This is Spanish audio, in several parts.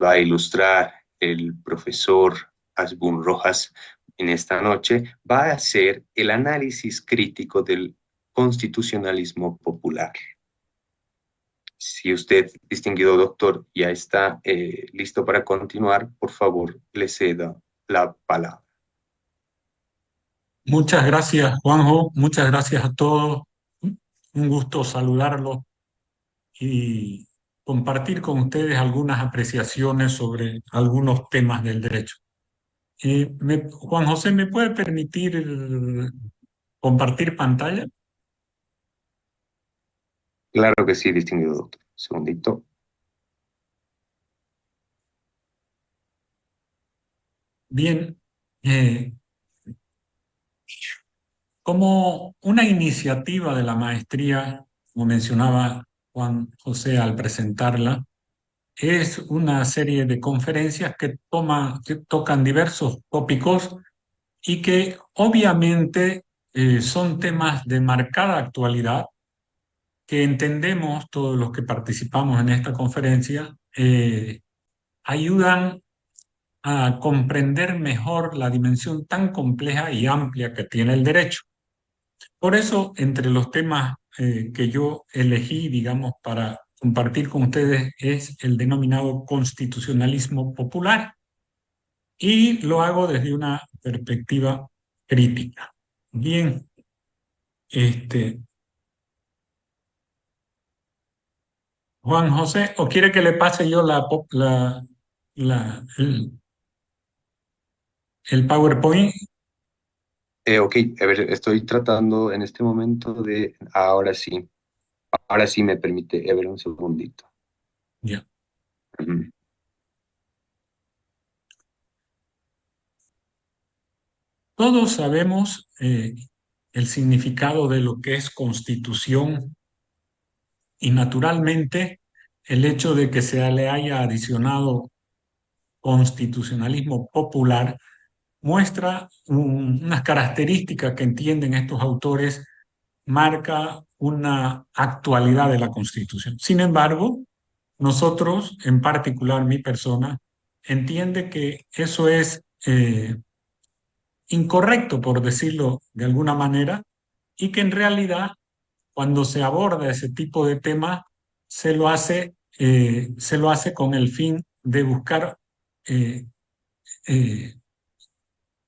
va a ilustrar el profesor Asbun Rojas en esta noche, va a hacer el análisis crítico del constitucionalismo popular. Si usted, distinguido doctor, ya está listo para continuar, por favor, le cedo la palabra. Muchas gracias, Juanjo. Muchas gracias a todos. Un gusto saludarlos y compartir con ustedes algunas apreciaciones sobre algunos temas del derecho. Juan José, ¿me puede permitir compartir pantalla? Claro que sí, distinguido doctor. Un segundito. Bien, eh, como una iniciativa de la maestría, como mencionaba Juan José al presentarla, es una serie de conferencias que tocan diversos tópicos y que obviamente son temas de marcada actualidad que entendemos todos los que participamos en esta conferencia, ayudan a comprender mejor la dimensión tan compleja y amplia que tiene el derecho. Por eso, entre los temas que yo elegí, digamos, para compartir con ustedes es el denominado constitucionalismo popular y lo hago desde una perspectiva crítica. Bien, este, Juan José, ¿o quiere que le pase yo la- el, el PowerPoint? Ok, a ver, estoy tratando en este momento de, ahora sí me permite, a ver, un segundito. Ya. Ujú. Todos sabemos el significado de lo que es constitución y naturalmente el hecho de que se le haya adicionado constitucionalismo popular muestra unas características que entienden estos autores, marca una actualidad de la Constitución. Sin embargo, nosotros, en particular mi persona, entiende que eso es incorrecto, por decirlo de alguna manera, y que en realidad cuando se aborda ese tipo de temas se lo hace con el fin de buscar eh, eh,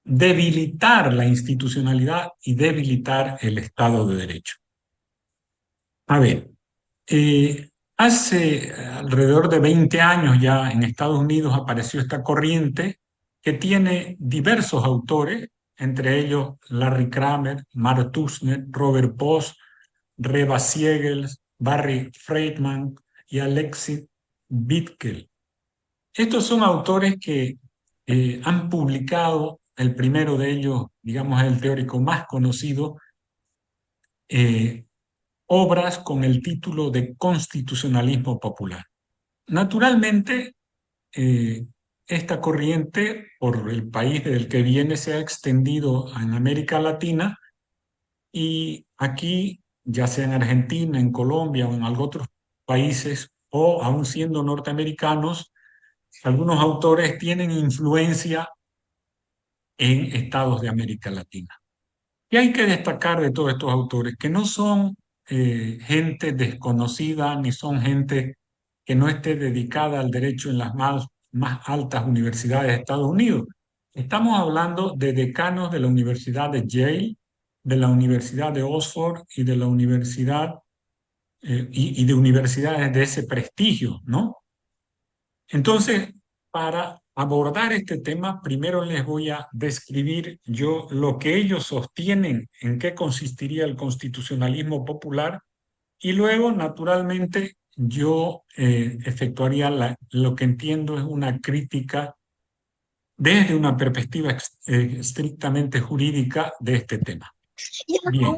debilitar la institucionalidad y debilitar el Estado de Derecho. A ver, hace alrededor de 20 años ya en Estados Unidos apareció esta corriente que tiene diversos autores, entre ellos Larry Kramer, Mark Tushnet, Robert Post, Reva Siegels, Barry Friedman y Alexis Bitkel. Estos son autores que han publicado, el primero de ellos, digamos, el teórico más conocido, eh, obras con el título de Constitucionalismo Popular. Naturalmente, eh, esta corriente, por el país del que viene, se ha extendido en América Latina y aquí, ya sea en Argentina, en Colombia o en algunos otros países, o aún siendo norteamericanos, algunos autores tienen influencia en estados de América Latina. Y hay que destacar de todos estos autores que no son gente desconocida ni son gente que no esté dedicada al derecho en las más altas universidades de Estados Unidos. Estamos hablando de decanos de la Universidad de Yale, de la Universidad de Oxford y de la Universidad y de universidades de ese prestigio, ¿no? Entonces, para abordar este tema, primero les voy a describir yo lo que ellos sostienen, en qué consistiría el constitucionalismo popular, y luego, naturalmente, yo efectuaría lo que entiendo es una crítica desde una perspectiva estrictamente jurídica de este tema. Bien.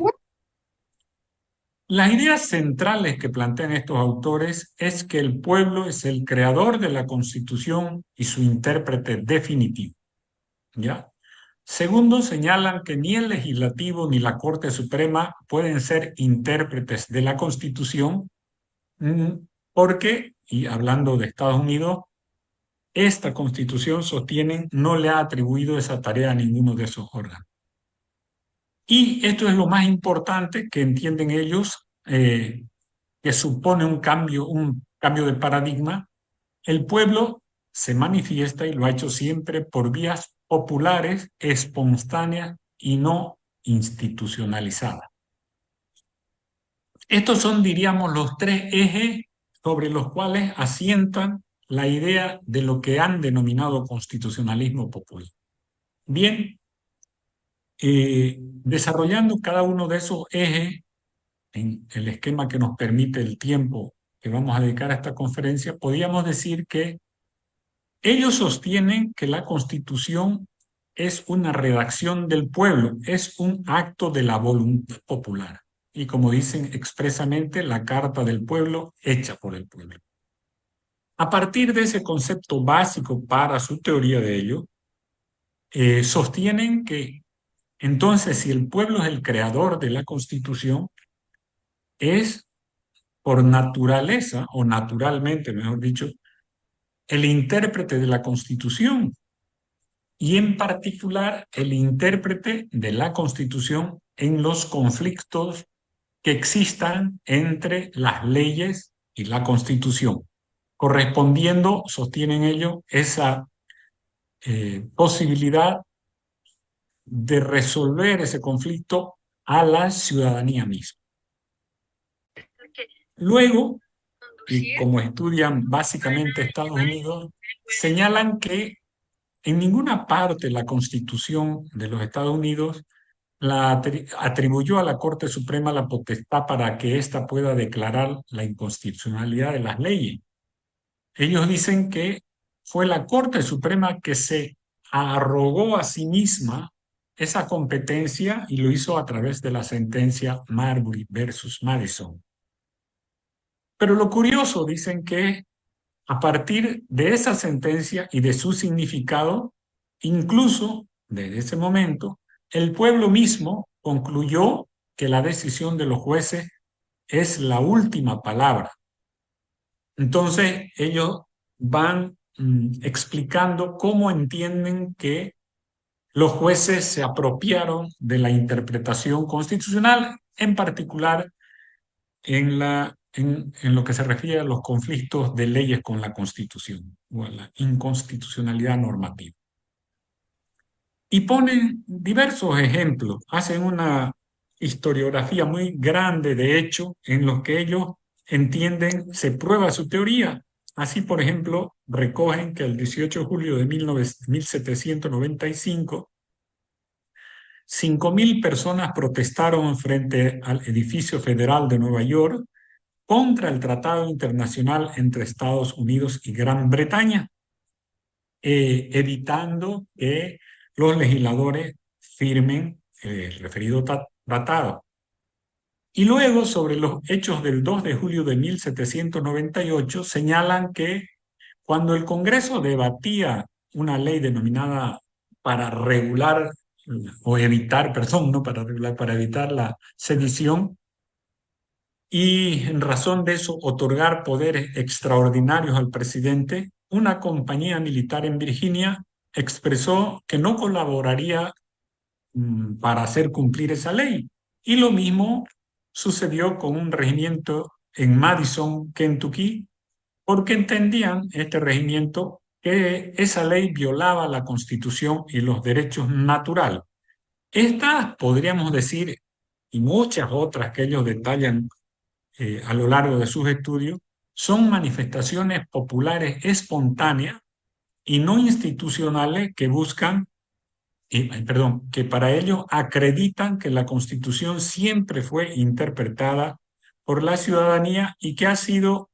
Las ideas centrales que plantean estos autores es que el pueblo es el creador de la Constitución y su intérprete definitivo, ¿ya? Segundo, señalan que ni el legislativo ni la Corte Suprema pueden ser intérpretes de la Constitución, mm, porque, y hablando de Estados Unidos, esta Constitución, sostienen, no le ha atribuido esa tarea a ninguno de esos órganos. Y esto es lo más importante que entienden ellos, que supone un cambio de paradigma. El pueblo se manifiesta y lo ha hecho siempre por vías populares, espontáneas y no institucionalizadas. Estos son, diríamos, los tres ejes sobre los cuales asientan la idea de lo que han denominado constitucionalismo popular. Bien, desarrollando cada uno de esos ejes en el esquema que nos permite el tiempo que vamos a dedicar a esta conferencia, podríamos decir que ellos sostienen que la Constitución es una redacción del pueblo, es un acto de la voluntad popular. Y como dicen expresamente, la Carta del Pueblo hecha por el pueblo. A partir de ese concepto básico para su teoría de ello, sostienen que entonces si el pueblo es el creador de la Constitución, es por naturaleza, o naturalmente, mejor dicho, el intérprete de la Constitución, y en particular el intérprete de la Constitución en los conflictos que existan entre las leyes y la Constitución, correspondiendo, sostienen ellos, esa posibilidad de resolver ese conflicto a la ciudadanía misma. Luego, y como estudian básicamente Estados Unidos, señalan que en ninguna parte la Constitución de los Estados Unidos atribuyó a la Corte Suprema la potestad para que ésta pueda declarar la inconstitucionalidad de las leyes. Ellos dicen que fue la Corte Suprema que se arrogó a sí misma esa competencia y lo hizo a través de la sentencia Marbury versus Madison. Pero lo curioso, dicen que a partir de esa sentencia y de su significado, incluso desde ese momento, el pueblo mismo concluyó que la decisión de los jueces es la última palabra. Entonces ellos van explicando cómo entienden que los jueces se apropiaron de la interpretación constitucional, en particular en lo que se refiere a los conflictos de leyes con la Constitución o a la inconstitucionalidad normativa. Y ponen diversos ejemplos, hacen una historiografía muy grande, de hecho, en los que ellos entienden, se prueba su teoría. Así, por ejemplo, recogen que el 18 de julio de 1795, 5.000 personas protestaron frente al edificio federal de Nueva York contra el Tratado Internacional entre Estados Unidos y Gran Bretaña, evitando que los legisladores firmen el referido tratado. Y luego, sobre los hechos del 2 de julio de 1798, señalan que cuando el Congreso debatía una ley denominada para regular o evitar, perdón, no para regular, para evitar la sedición, y en razón de eso otorgar poderes extraordinarios al presidente, una compañía militar en Virginia expresó que no colaboraría para hacer cumplir esa ley. Y lo mismo sucedió con un regimiento en Madison, Kentucky, porque entendían este regimiento que esa ley violaba la Constitución y los derechos naturales. Estas, podríamos decir, y muchas otras que ellos detallan a lo largo de sus estudios, son manifestaciones populares espontáneas y no institucionales que buscan, perdón, que para ello acreditan que la Constitución siempre fue interpretada por la ciudadanía y que ha sido,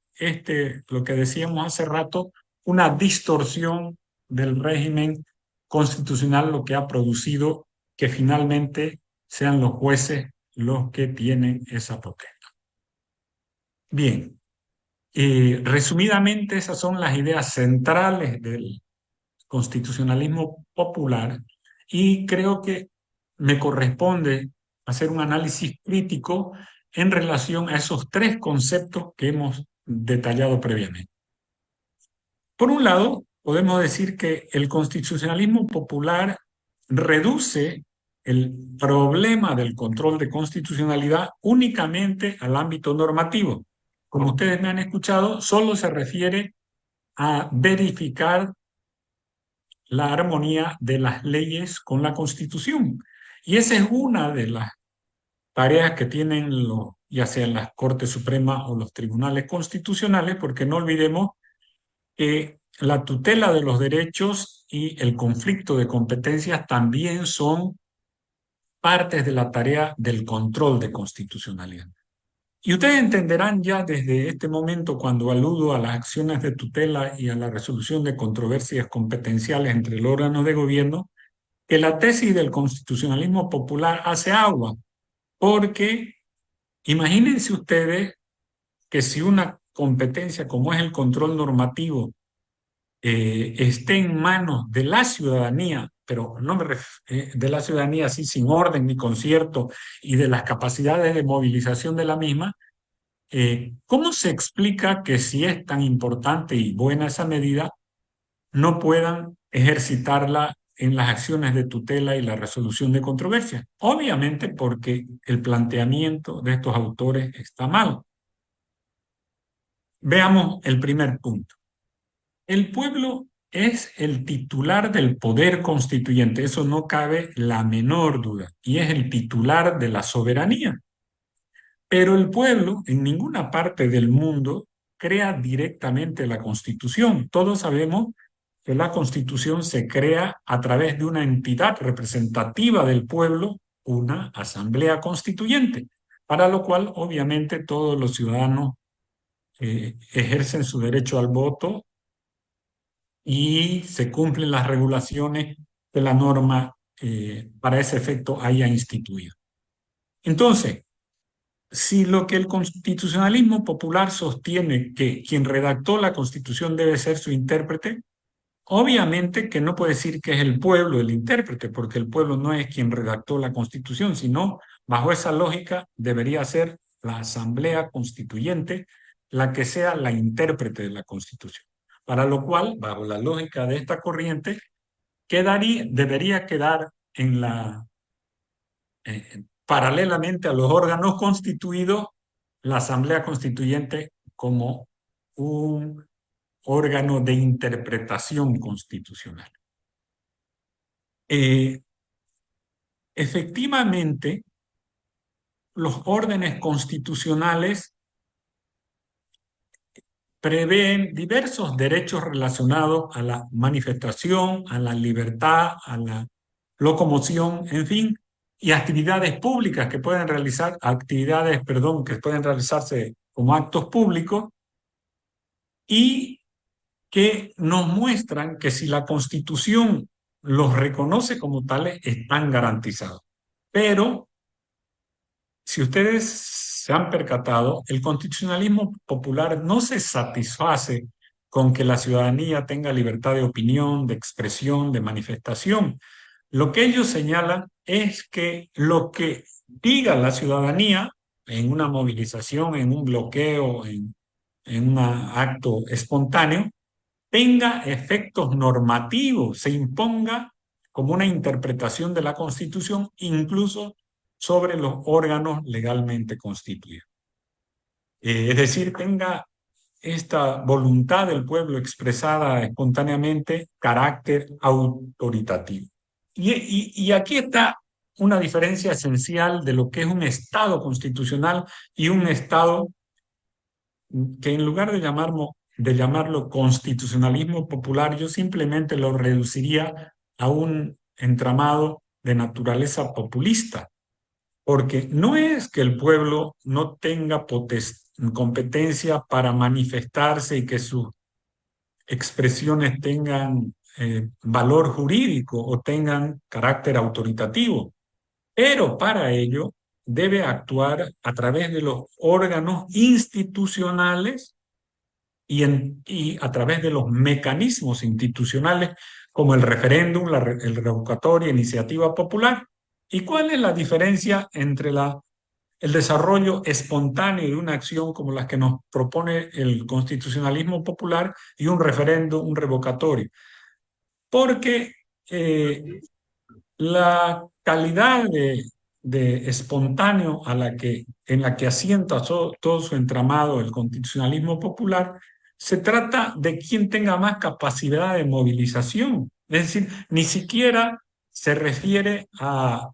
lo que decíamos hace rato, una distorsión del régimen constitucional, lo que ha producido que finalmente sean los jueces los que tienen esa potestad. Bien, resumidamente esas son las ideas centrales del constitucionalismo popular y creo que me corresponde hacer un análisis crítico en relación a esos tres conceptos que hemos detallado previamente. Por un lado, podemos decir que el constitucionalismo popular reduce el problema del control de constitucionalidad únicamente al ámbito normativo. Como ustedes me han escuchado, solo se refiere a verificar la armonía de las leyes con la Constitución. Y esa es una de las tareas que tienen ya sean las Cortes Supremas o los tribunales constitucionales, porque no olvidemos que la tutela de los derechos y el conflicto de competencias también son partes de la tarea del control de constitucionalidad. Y ustedes entenderán ya desde este momento, cuando aludo a las acciones de tutela y a la resolución de controversias competenciales entre los órganos de gobierno, que la tesis del constitucionalismo popular hace agua, porque imagínense ustedes que si una competencia como es el control normativo esté en manos de la ciudadanía, pero no de la ciudadanía así sin orden ni concierto y de las capacidades de movilización de la misma, ¿cómo se explica que si es tan importante y buena esa medida, no puedan ejercitarla en las acciones de tutela y la resolución de controversias? Obviamente porque el planteamiento de estos autores está mal. Veamos el primer punto. El pueblo es el titular del poder constituyente, eso no cabe la menor duda, y es el titular de la soberanía. Pero el pueblo en ninguna parte del mundo crea directamente la Constitución. Todos sabemos que la Constitución se crea a través de una entidad representativa del pueblo, una asamblea constituyente, para lo cual obviamente todos los ciudadanos ejercen su derecho al voto y se cumplen las regulaciones que la norma para ese efecto haya instituido. Entonces, si lo que el constitucionalismo popular sostiene que quien redactó la Constitución debe ser su intérprete, obviamente que no puede decir que es el pueblo el intérprete, porque el pueblo no es quien redactó la Constitución, sino bajo esa lógica debería ser la Asamblea Constituyente la que sea la intérprete de la Constitución. Para lo cual, bajo la lógica de esta corriente, debería quedar en paralelamente a los órganos constituidos, la Asamblea Constituyente como un órgano de interpretación constitucional. Efectivamente, los órdenes constitucionales prevén diversos derechos relacionados a la manifestación, a la libertad, a la locomoción, en fin, y actividades públicas que pueden que pueden realizarse como actos públicos y que nos muestran que si la Constitución los reconoce como tales, están garantizados. Pero si ustedes se han percatado, el constitucionalismo popular no se satisface con que la ciudadanía tenga libertad de opinión, de expresión, de manifestación. Lo que ellos señalan es que lo que diga la ciudadanía en una movilización, en un bloqueo, en un acto espontáneo, tenga efectos normativos, se imponga como una interpretación de la Constitución, incluso sobre los órganos legalmente constituidos. Es decir, tenga esta voluntad del pueblo expresada espontáneamente carácter autoritativo. Y aquí está una diferencia esencial de lo que es un Estado constitucional y un Estado que, en lugar de llamarlo constitucionalismo popular, yo simplemente lo reduciría a un entramado de naturaleza populista, porque no es que el pueblo no tenga competencia para manifestarse y que sus expresiones tengan valor jurídico o tengan carácter autoritativo, pero para ello debe actuar a través de los órganos institucionales y a través de los mecanismos institucionales como el referéndum, el revocatoria, iniciativa popular. ¿Y cuál es la diferencia entre la el desarrollo espontáneo de una acción como la que nos propone el constitucionalismo popular y un referendo, un revocatorio. Porque la calidad de espontáneo en la que asienta todo su entramado el constitucionalismo popular, se trata de quien tenga más capacidad de movilización. Es decir, ni siquiera se refiere a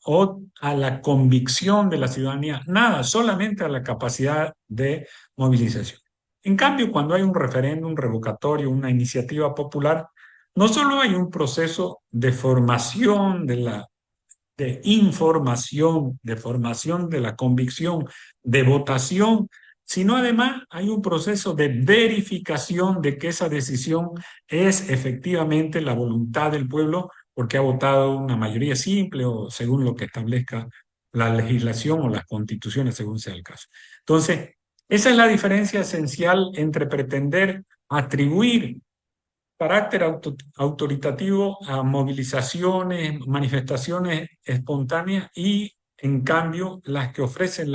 la convicción de la ciudadanía, nada, solamente a la capacidad de movilización. En cambio, cuando hay un referéndum revocatorio, una iniciativa popular, no solo hay un proceso de formación de información, de formación de la convicción, de votación, sino además hay un proceso de verificación de que esa decisión es efectivamente la voluntad del pueblo porque ha votado una mayoría simple o según lo que establezca la legislación o las constituciones, según sea el caso. Entonces, esa es la diferencia esencial entre pretender atribuir carácter autoritativo a movilizaciones, manifestaciones espontáneas y, en cambio, las que ofrecen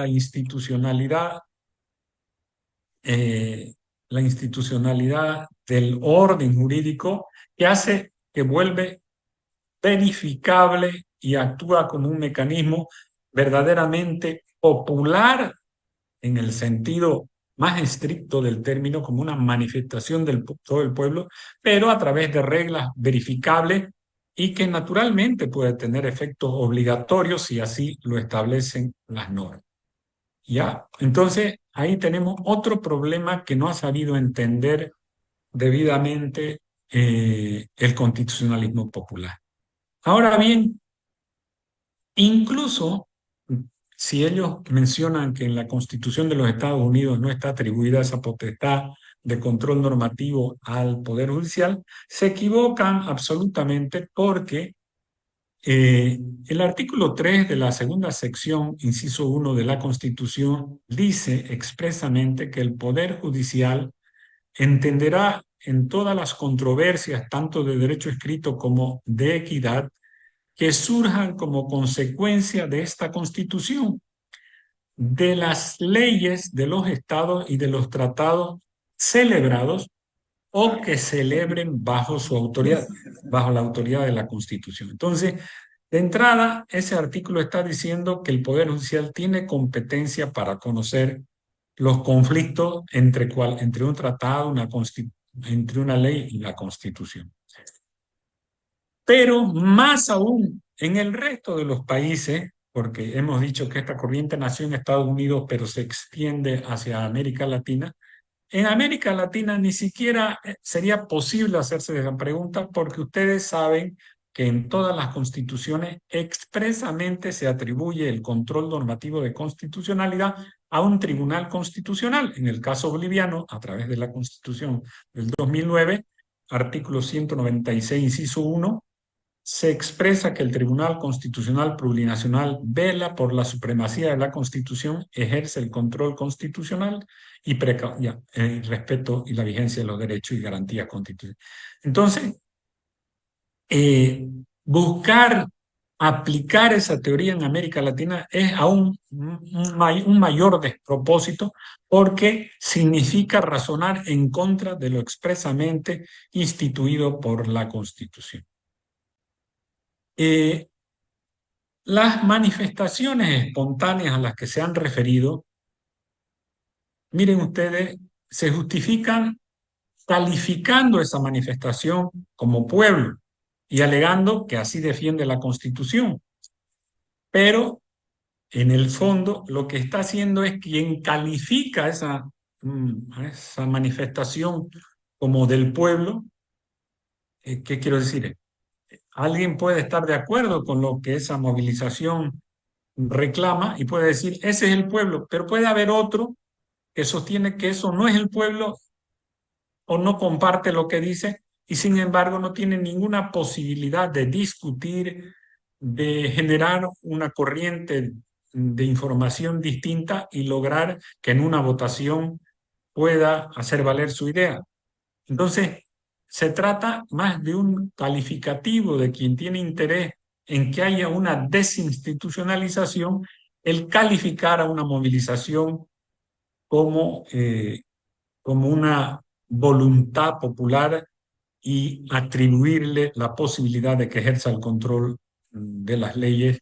eh, la institucionalidad del orden jurídico que vuelve verificable y actúa como un mecanismo verdaderamente popular en el sentido más estricto del término, como una manifestación de todo el pueblo, pero a través de reglas verificables y que naturalmente puede tener efectos obligatorios si así lo establecen las normas. ¿Ya? Entonces, ahí tenemos otro problema que no ha sabido entender debidamente el constitucionalismo popular. Ahora bien, incluso si ellos mencionan que en la Constitución de los Estados Unidos no está atribuida esa potestad de control normativo al Poder Judicial, se equivocan absolutamente porque el artículo 3 de la segunda sección, inciso 1 de la Constitución, dice expresamente que el Poder Judicial entenderá en todas las controversias, tanto de derecho escrito como de equidad, que surjan como consecuencia de esta Constitución, de las leyes de los estados y de los tratados celebrados o que celebren bajo su autoridad, bajo la autoridad de la Constitución. Entonces, de entrada, ese artículo está diciendo que el Poder Judicial tiene competencia para conocer los conflictos entre un tratado, entre una ley y la Constitución. Pero más aún, en el resto de los países, porque hemos dicho que esta corriente nació en Estados Unidos, pero se extiende hacia América Latina, en América Latina ni siquiera sería posible hacerse esa pregunta porque ustedes saben que en todas las constituciones expresamente se atribuye el control normativo de constitucionalidad a un tribunal constitucional. En el caso boliviano, a través de la Constitución del 2009, artículo 196, inciso 1, se expresa que el Tribunal Constitucional Plurinacional vela por la supremacía de la Constitución, ejerce el control constitucional y el respeto y la vigencia de los derechos y garantías constitucionales. Entonces, buscar aplicar esa teoría en América Latina es aún un mayor despropósito porque significa razonar en contra de lo expresamente instituido por la Constitución. Las manifestaciones espontáneas a las que se han referido, miren ustedes, se justifican calificando esa manifestación como pueblo y alegando que así defiende la Constitución. Pero en el fondo lo que está haciendo es quien califica esa manifestación como del pueblo. ¿Qué quiero decir? Alguien puede estar de acuerdo con lo que esa movilización reclama y puede decir, ese es el pueblo, pero puede haber otro que sostiene que eso no es el pueblo o no comparte lo que dice y sin embargo no tiene ninguna posibilidad de discutir, de generar una corriente de información distinta y lograr que en una votación pueda hacer valer su idea. Entonces, se trata más de un calificativo de quien tiene interés en que haya una desinstitucionalización el calificar a una movilización como, como una voluntad popular y atribuirle la posibilidad de que ejerza el control de las leyes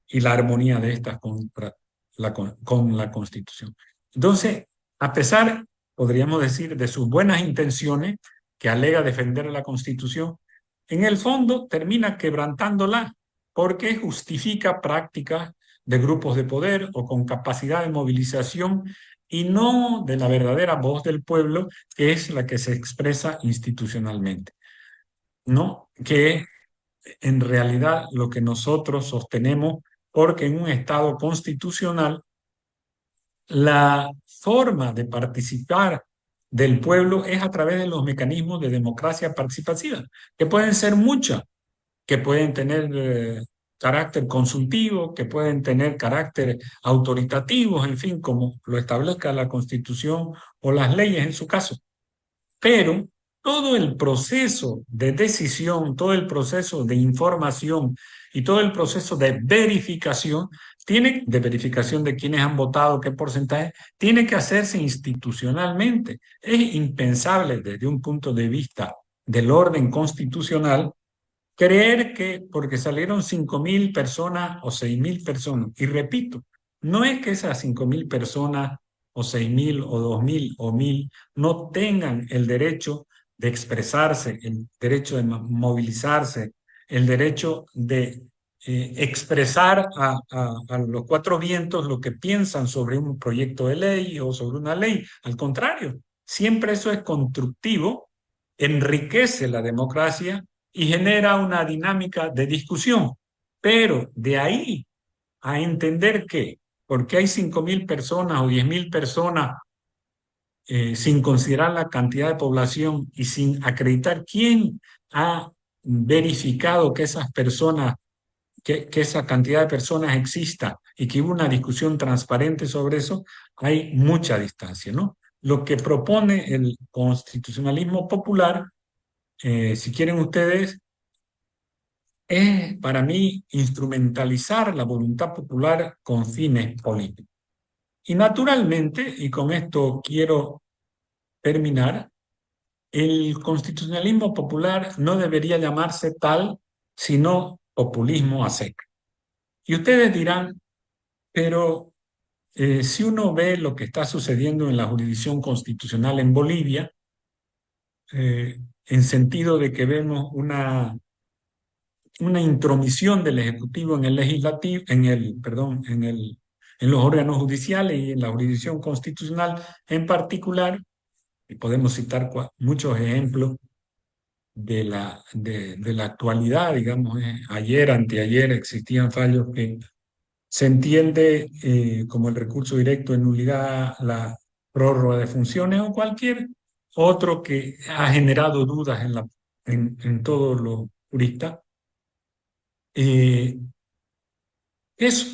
y la armonía de estas con la Constitución. Entonces, a pesar, podríamos decir, de sus buenas intenciones, que alega defender la Constitución, en el fondo termina quebrantándola porque justifica prácticas de grupos de poder o con capacidad de movilización y no de la verdadera voz del pueblo, que es la que se expresa institucionalmente, ¿no? Que en realidad lo que nosotros sostenemos, porque en un Estado constitucional la forma de participar del pueblo es a través de los mecanismos de democracia participativa, que pueden ser muchas, que pueden tener carácter consultivo, que pueden tener carácter autoritativo, en fin, como lo establezca la Constitución o las leyes en su caso. Pero todo el proceso de decisión, todo el proceso de información y todo el proceso de verificación, de verificación de quiénes han votado, qué porcentaje, tiene que hacerse institucionalmente. Es impensable desde un punto de vista del orden constitucional creer que porque salieron 5.000 personas o 6.000 personas, y repito, no es que esas 5.000 personas o 6.000 o 2.000 o 1.000 no tengan el derecho de expresarse, el derecho de movilizarse, el derecho de expresar a los cuatro vientos lo que piensan sobre un proyecto de ley o sobre una ley. Al contrario, siempre eso es constructivo, enriquece la democracia y genera una dinámica de discusión. Pero de ahí a entender que porque hay 5.000 personas o 10.000 personas, sin considerar la cantidad de población y sin acreditar quién ha verificado que esas personas, que esa cantidad de personas exista y que hubo una discusión transparente sobre eso, hay mucha distancia, ¿no? Lo que propone el constitucionalismo popular, si quieren ustedes, es para mí instrumentalizar la voluntad popular con fines políticos. Y naturalmente, y con esto quiero terminar, el constitucionalismo popular no debería llamarse tal, sino populismo a seca. Y ustedes dirán, pero si uno ve lo que está sucediendo en la jurisdicción constitucional en Bolivia, en sentido de que vemos una intromisión del Ejecutivo en el Legislativo, perdón, en los órganos judiciales y en la jurisdicción constitucional en particular, y podemos citar muchos ejemplos de la actualidad, digamos, ayer, anteayer existían fallos que se entiende como el recurso directo de nulidad, la prórroga de funciones o cualquier otro que ha generado dudas en todos los juristas.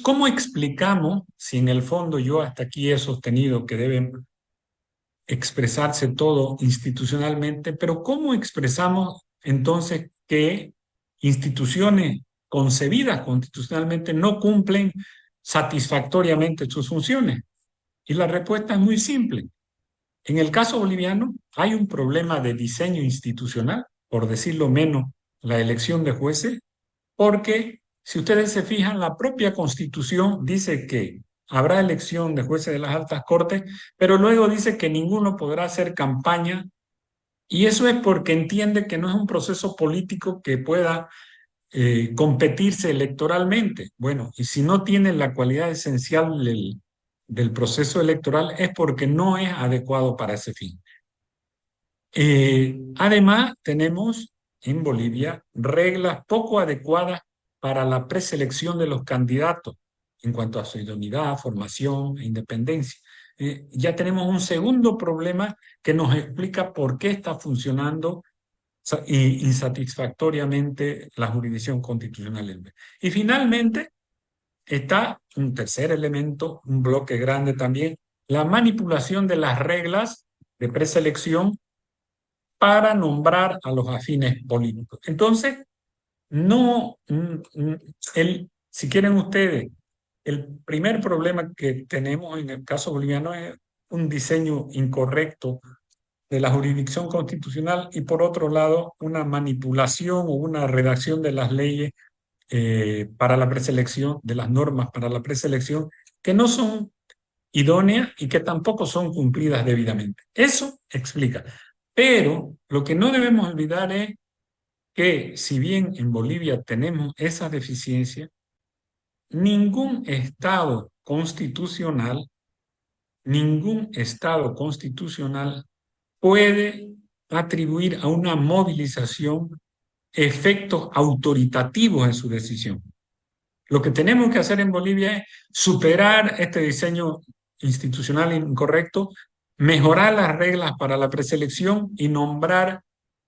¿Cómo explicamos, si en el fondo yo hasta aquí he sostenido que deben expresarse todo institucionalmente, pero cómo expresamos entonces que instituciones concebidas constitucionalmente no cumplen satisfactoriamente sus funciones? Y la respuesta es muy simple. En el caso boliviano hay un problema de diseño institucional, por decirlo menos, la elección de jueces, porque si ustedes se fijan, la propia Constitución dice que habrá elección de jueces de las altas cortes, pero luego dice que ninguno podrá hacer campaña, y eso es porque entiende que no es un proceso político que pueda competirse electoralmente. Bueno, y si no tiene la cualidad esencial del proceso electoral es porque no es adecuado para ese fin. Además, tenemos en Bolivia reglas poco adecuadas para la preselección de los candidatos en cuanto a su idoneidad, formación e independencia. Ya tenemos un segundo problema que nos explica por qué está funcionando insatisfactoriamente la jurisdicción constitucional. Y finalmente está un tercer elemento, un bloque grande también, la manipulación de las reglas de preselección para nombrar a los afines políticos. Entonces, no, si quieren ustedes, El primer problema que tenemos en el caso boliviano es un diseño incorrecto de la jurisdicción constitucional y por otro lado una manipulación o una redacción de las leyes para la preselección, de las normas para la preselección, que no son idóneas y que tampoco son cumplidas debidamente. Eso explica. Pero lo que no debemos olvidar es que si bien en Bolivia tenemos esa deficiencia, ningún Estado constitucional puede atribuir a una movilización efectos autoritativos en su decisión. Lo que tenemos que hacer en Bolivia es superar este diseño institucional incorrecto, mejorar las reglas para la preselección y nombrar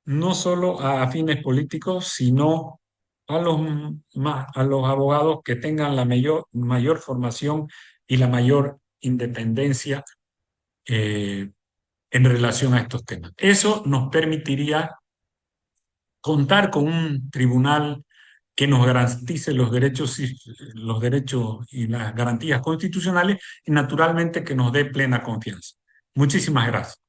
no solo a fines políticos, sino a los abogados que tengan la mayor formación y la mayor independencia eh, en relación a estos temas. Eso nos permitiría contar con un tribunal que nos garantice los derechos y las garantías constitucionales y naturalmente que nos dé plena confianza. Muchísimas gracias.